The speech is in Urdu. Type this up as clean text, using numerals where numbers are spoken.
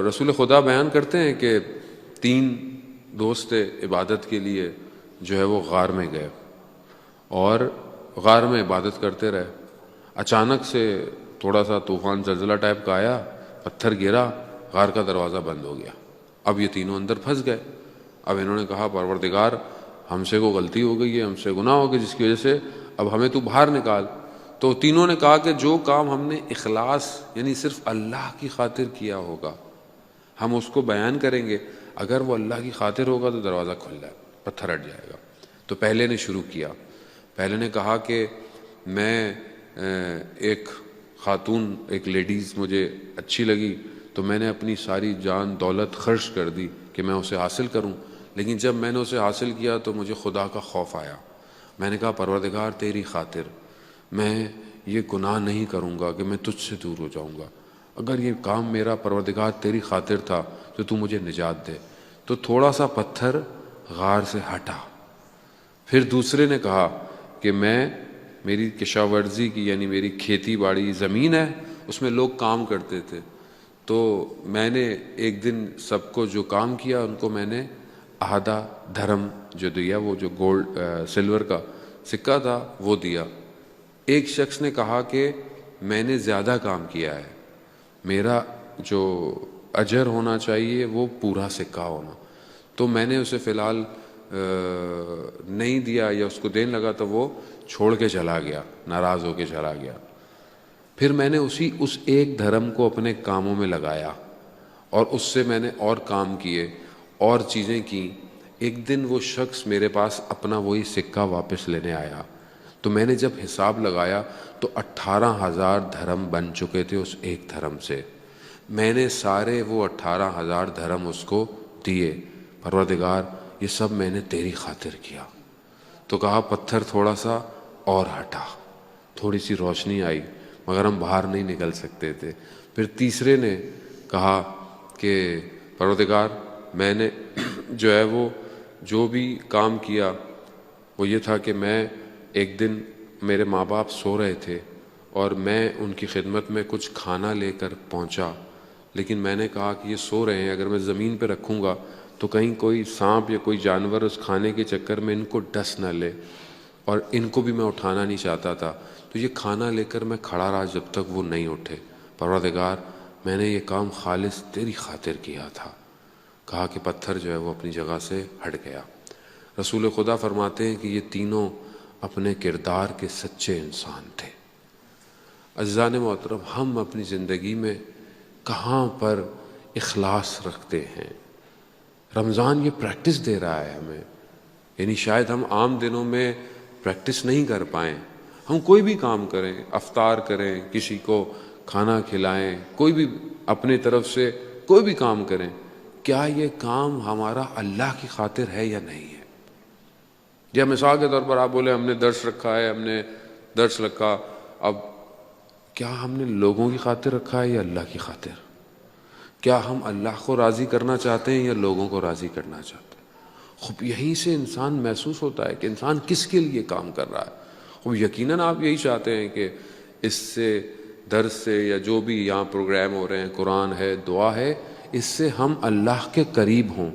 رسول خدا بیان کرتے ہیں کہ 3 دوست عبادت کے لیے جو ہے وہ غار میں گئے اور غار میں عبادت کرتے رہے. اچانک سے تھوڑا سا طوفان زلزلہ ٹائپ کا آیا، پتھر گرا، غار کا دروازہ بند ہو گیا. اب یہ تینوں اندر پھنس گئے. اب انہوں نے کہا پروردگار ہم سے کوئی غلطی ہو گئی ہے، ہم سے گناہ ہو گیا جس کی وجہ سے اب ہمیں تو باہر نکال. تو تینوں نے کہا کہ جو کام ہم نے اخلاص یعنی صرف اللہ کی خاطر کیا ہوگا ہم اس کو بیان کریں گے، اگر وہ اللہ کی خاطر ہوگا تو دروازہ کھل جائے، پتھر ہٹ جائے گا. تو پہلے نے شروع کیا. پہلے نے کہا کہ میں ایک خاتون، ایک لیڈیز مجھے اچھی لگی تو میں نے اپنی ساری جان دولت خرچ کر دی کہ میں اسے حاصل کروں، لیکن جب میں نے اسے حاصل کیا تو مجھے خدا کا خوف آیا. میں نے کہا پروردگار تیری خاطر میں یہ گناہ نہیں کروں گا کہ میں تجھ سے دور ہو جاؤں گا. اگر یہ کام میرا پروردگار تیری خاطر تھا تو مجھے نجات دے. تو تھوڑا سا پتھر غار سے ہٹا. پھر دوسرے نے کہا کہ میری کشاورزی کی یعنی میری کھیتی باڑی زمین ہے، اس میں لوگ کام کرتے تھے، تو میں نے ایک دن سب کو جو کام کیا ان کو میں نے آدھا دھرم جو دیا، وہ جو گولڈ سلور کا سکہ تھا وہ دیا. ایک شخص نے کہا کہ میں نے زیادہ کام کیا ہے، میرا جو اجر ہونا چاہیے وہ پورا سکہ ہونا. تو میں نے اسے فی الحال نہیں دیا یا اس کو دینے لگا تو وہ چھوڑ کے چلا گیا، ناراض ہو کے چلا گیا. پھر میں نے اس ایک دھرم کو اپنے کاموں میں لگایا اور اس سے میں نے اور کام کیے اور چیزیں کی. ایک دن وہ شخص میرے پاس اپنا وہی سکہ واپس لینے آیا تو میں نے جب حساب لگایا تو 18,000 دھرم بن چکے تھے اس ایک دھرم سے. میں نے سارے وہ 18,000 دھرم اس کو دیے. پروردگار یہ سب میں نے تیری خاطر کیا. تو کہا پتھر تھوڑا سا اور ہٹا، تھوڑی سی روشنی آئی مگر ہم باہر نہیں نکل سکتے تھے. پھر تیسرے نے کہا کہ پروردگار میں نے جو ہے وہ جو بھی کام کیا وہ یہ تھا کہ میں ایک دن میرے ماں باپ سو رہے تھے اور میں ان کی خدمت میں کچھ کھانا لے کر پہنچا، لیکن میں نے کہا کہ یہ سو رہے ہیں، اگر میں زمین پہ رکھوں گا تو کہیں کوئی سانپ یا کوئی جانور اس کھانے کے چکر میں ان کو ڈس نہ لے، اور ان کو بھی میں اٹھانا نہیں چاہتا تھا. تو یہ کھانا لے کر میں کھڑا رہا جب تک وہ نہیں اٹھے. پروردگار میں نے یہ کام خالص تیری خاطر کیا تھا. کہا کہ پتھر جو ہے وہ اپنی جگہ سے ہٹ گیا. رسول خدا فرماتے ہیں کہ یہ تینوں اپنے کردار کے سچے انسان تھے. عزیزان محترم، ہم اپنی زندگی میں کہاں پر اخلاص رکھتے ہیں؟ رمضان یہ پریکٹس دے رہا ہے ہمیں. یعنی شاید ہم عام دنوں میں پریکٹس نہیں کر پائیں. ہم کوئی بھی کام کریں، افطار کریں، کسی کو کھانا کھلائیں، کوئی بھی اپنے طرف سے کوئی بھی کام کریں، کیا یہ کام ہمارا اللہ کی خاطر ہے یا نہیں ہے؟ یا مثال کے طور پر آپ بولے ہم نے درس رکھا ہے، ہم نے درس رکھا، اب کیا ہم نے لوگوں کی خاطر رکھا ہے یا اللہ کی خاطر؟ کیا ہم اللہ کو راضی کرنا چاہتے ہیں یا لوگوں کو راضی کرنا چاہتے ہیں؟ خوب یہیں سے انسان محسوس ہوتا ہے کہ انسان کس کے لیے کام کر رہا ہے. خوب یقیناً آپ یہی چاہتے ہیں کہ اس سے درس سے یا جو بھی یہاں پروگرام ہو رہے ہیں، قرآن ہے، دعا ہے، اس سے ہم اللہ کے قریب ہوں.